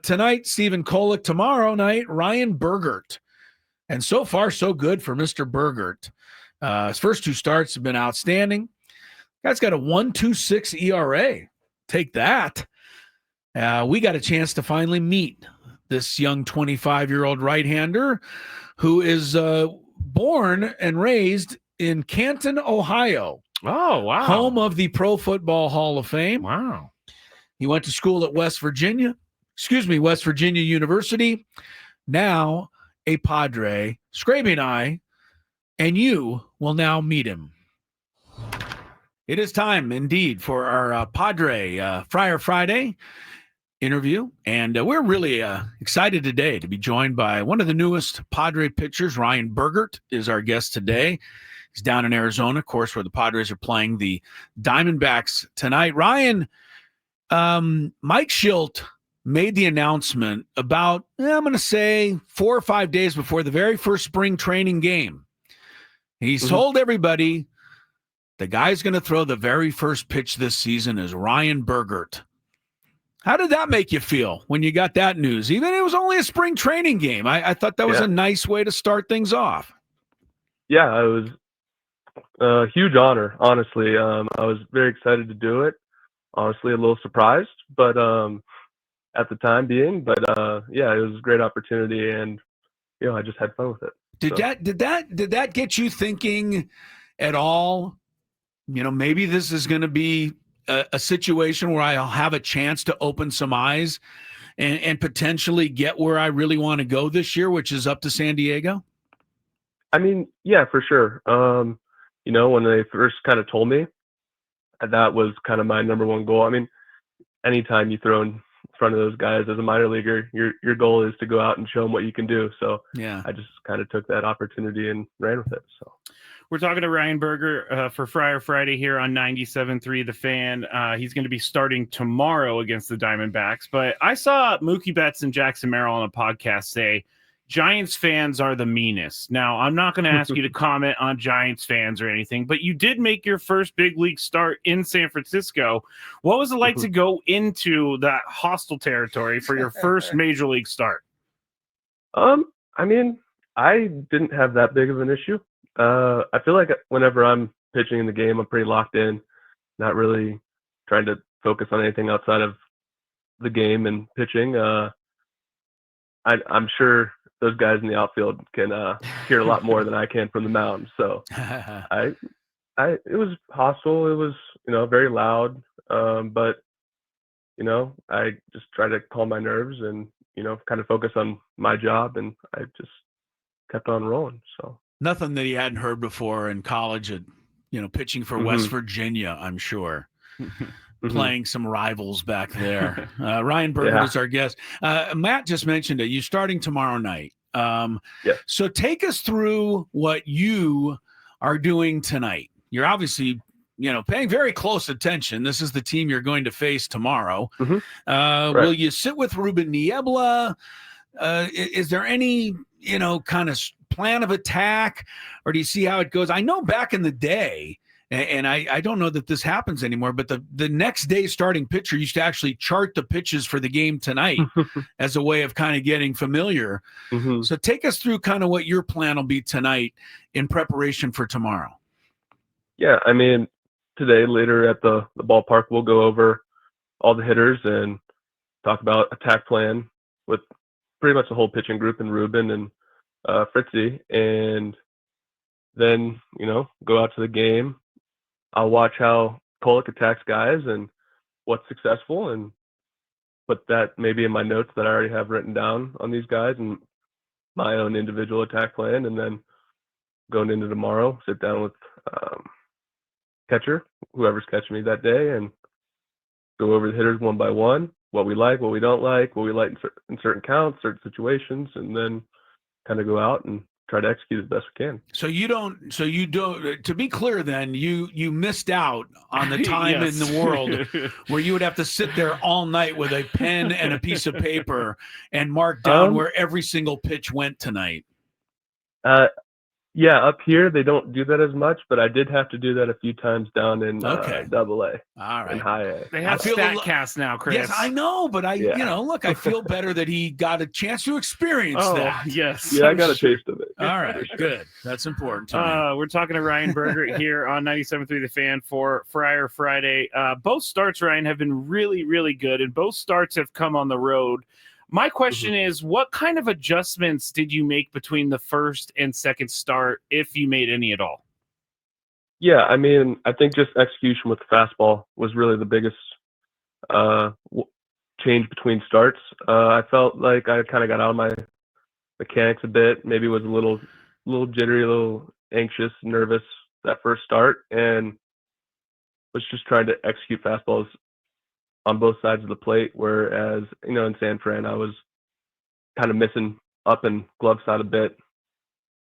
tonight, Stephen Kolek. Tomorrow night, Ryan Bergert. And so far, so good for Mr. Bergert. His first two starts have been outstanding. Guy's got a 1.26 ERA. Take that. We got a chance to finally meet this young 25-year-old right-hander who is born and raised in Canton, Ohio. Oh, wow. Home of the Pro Football Hall of Fame. Wow. He went to school at West Virginia University. Now a Padre, scraping eye, and you will now meet him. It is time, indeed, for our Padre Friar Friday interview, and we're really excited today to be joined by one of the newest Padre pitchers. Ryan Bergert is our guest today. He's down in Arizona, of course, where the Padres are playing the Diamondbacks tonight. Ryan, Mike Shildt made the announcement about, I'm going to say, 4 or 5 days before the very first spring training game. He's told everybody the guy's going to throw the very first pitch this season is Ryan Bergert. How did that make you feel when you got that news? Even it was only a spring training game. I thought that was a nice way to start things off. Yeah, it was a huge honor, honestly. I was very excited to do it. Honestly, a little surprised, but at the time being, but yeah, it was a great opportunity, and I just had fun with it. Did that get you thinking at all? Maybe this is going to be a situation where I'll have a chance to open some eyes and potentially get where I really want to go this year, which is up to San Diego? I mean, yeah, for sure. When they first kind of told me, that was kind of my number one goal. I mean, anytime you throw in front of those guys as a minor leaguer, your goal is to go out and show them what you can do. So yeah, I just kind of took that opportunity and ran with it. So we're talking to Ryan Bergert for Friar Friday here on 97.3 The Fan. He's going to be starting tomorrow against the Diamondbacks. But I saw Mookie Betts and Jackson Merrill on a podcast say Giants fans are the meanest. Now, I'm not going to ask you to comment on Giants fans or anything, but you did make your first big league start in San Francisco. What was it like to go into that hostile territory for your first major league start? I mean, I didn't have that big of an issue. I feel like whenever I'm pitching in the game, I'm pretty locked in, not really trying to focus on anything outside of the game and pitching. I'm sure those guys in the outfield can hear a lot more than I can from the mound. So it was hostile. It was, very loud. But, I just try to calm my nerves and, kind of focus on my job, and I just kept on rolling. So nothing that he hadn't heard before in college at, pitching for West Virginia, I'm sure. Playing some rivals back there. Ryan Bergert is our guest. Matt just mentioned it. You're starting tomorrow night. So take us through what you are doing tonight. You're obviously, paying very close attention. This is the team you're going to face tomorrow. Will you sit with Ruben Niebla? Is there any, kind of plan of attack, or do you see how it goes? I know back in the day, and I don't know that this happens anymore, but the next day starting pitcher used to actually chart the pitches for the game tonight as a way of kind of getting familiar. So take us through kind of what your plan will be tonight in preparation for tomorrow. Yeah, I mean, today, later at the ballpark, we'll go over all the hitters and talk about attack plan with pretty much the whole pitching group and Ruben and Fritzy. And then, go out to the game. I'll watch how Kolek attacks guys and what's successful, and put that maybe in my notes that I already have written down on these guys and my own individual attack plan. And then going into tomorrow, sit down with catcher, whoever's catching me that day, and go over the hitters one by one, what we like, what we don't like, what we like in certain counts, certain situations, and then kind of go out and try to execute as best we can. So you don't, to be clear then, you missed out on the time in the world where you would have to sit there all night with a pen and a piece of paper and mark down where every single pitch went tonight. Yeah, up here they don't do that as much, but I did have to do that a few times down in Okay. Double A All right. and High A. They have StatCast now, Chris. Yes, I know, but look, I feel better that he got a chance to experience that. Yes. Yeah, I got a taste of it. All right, good. That's important to me. We're talking to Ryan Bergert here on 97.3 The Fan for Friar Friday. Both starts, Ryan, have been really, really good, and both starts have come on the road. My question is, what kind of adjustments did you make between the first and second start, if you made any at all? Yeah, I mean, I think just execution with the fastball was really the biggest change between starts. I felt like I kind of got out of my mechanics a bit. Maybe was a little jittery, a little anxious, nervous that first start, and was just trying to execute fastballs on both sides of the plate. Whereas, in San Fran, I was kind of missing up and glove side a bit,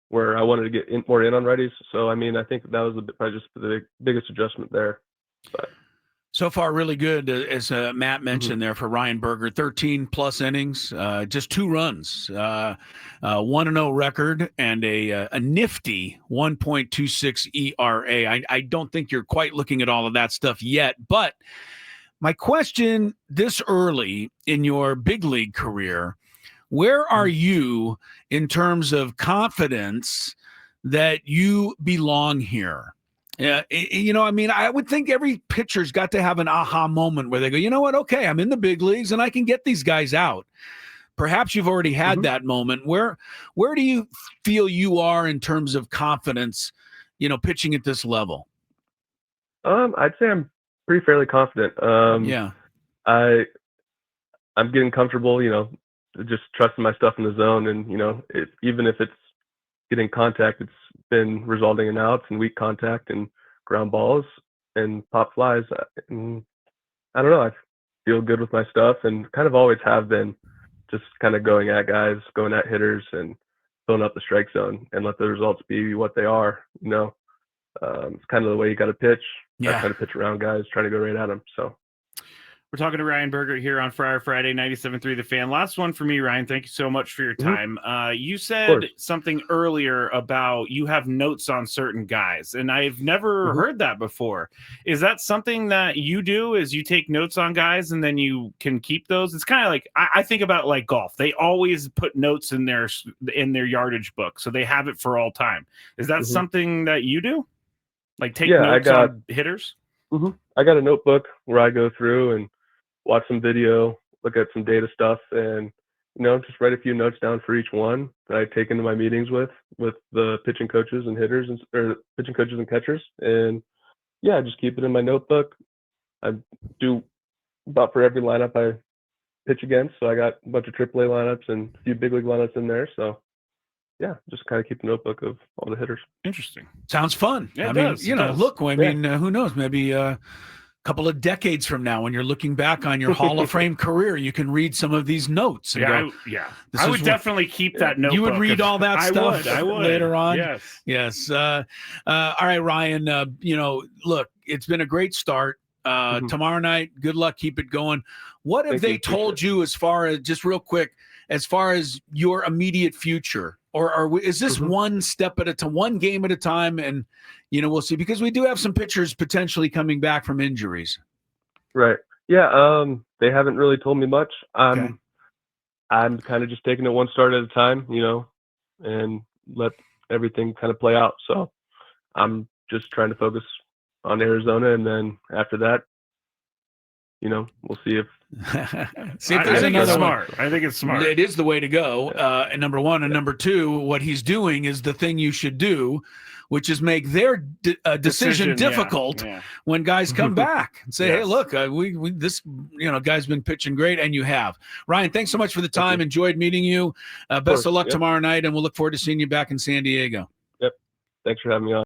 where I wanted to get more in on righties. So, I mean, I think that was probably just the biggest adjustment there. But so far, really good, as Matt mentioned there for Ryan Bergert. 13-plus innings, just 2 runs, 1-0 record, and a nifty 1.26 ERA. I don't think you're quite looking at all of that stuff yet, but my question this early in your big league career, where are you in terms of confidence that you belong here? I mean, I would think every pitcher's got to have an aha moment where they go, you know what? Okay, I'm in the big leagues and I can get these guys out. Perhaps you've already had that moment. Where do you feel you are in terms of confidence, pitching at this level? I'd say I'm pretty fairly confident. Yeah. I'm getting comfortable, just trusting my stuff in the zone, and even if it's getting contact, it's been resulting in outs and weak contact and ground balls and pop flies. And I don't know, I feel good with my stuff, and kind of always have been, just kind of going at guys, going at hitters, and filling up the strike zone and let the results be what they are. It's kind of the way you got to pitch. Yeah. Not trying to pitch around guys, trying to go right at them. So we're talking to Ryan Bergert here on Friar Friday, 97.3 The Fan. Last one for me, Ryan. Thank you so much for your time. You said something earlier about you have notes on certain guys, and I've never heard that before. Is that something that you do, is you take notes on guys and then you can keep those? It's kind of like, I think about like golf. They always put notes in their yardage book, so they have it for all time. Is that something that you do? Like take notes on hitters? I got a notebook where I go through and watch some video, look at some data stuff, and just write a few notes down for each one that I take into my meetings with the pitching coaches and hitters, or pitching coaches and catchers. And yeah, just keep it in my notebook. I do about for every lineup I pitch against. So I got a bunch of AAA lineups and a few big league lineups in there. So yeah, just kind of keep a notebook of all the hitters. Interesting. Sounds fun. Yeah, I mean, look, who knows? Maybe couple of decades from now, when you're looking back on your Hall of Fame career, you can read some of these notes. And I would definitely keep that notebook. You would read all that stuff I would. later on. Yes. All right, Ryan. Look, it's been a great start. Tomorrow night, good luck. Keep it going. What have they told you as far as, just real quick, as far as your immediate future? Or is this one step at a time, one game at a time, and we'll see, because we do have some pitchers potentially coming back from injuries. Right. Yeah. They haven't really told me much. I'm kind of just taking it one start at a time, and let everything kind of play out. So I'm just trying to focus on Arizona, and then after that, we'll see if. I think it's smart. I think it's smart. It is the way to go. And number one, and number two, what he's doing is the thing you should do, which is make their decision difficult when guys come back and say, "Hey, look, we this guy's been pitching great," and you have. Ryan, thanks so much for the time. Enjoyed meeting you. Best of luck tomorrow night, and we'll look forward to seeing you back in San Diego. Yep. Thanks for having me on.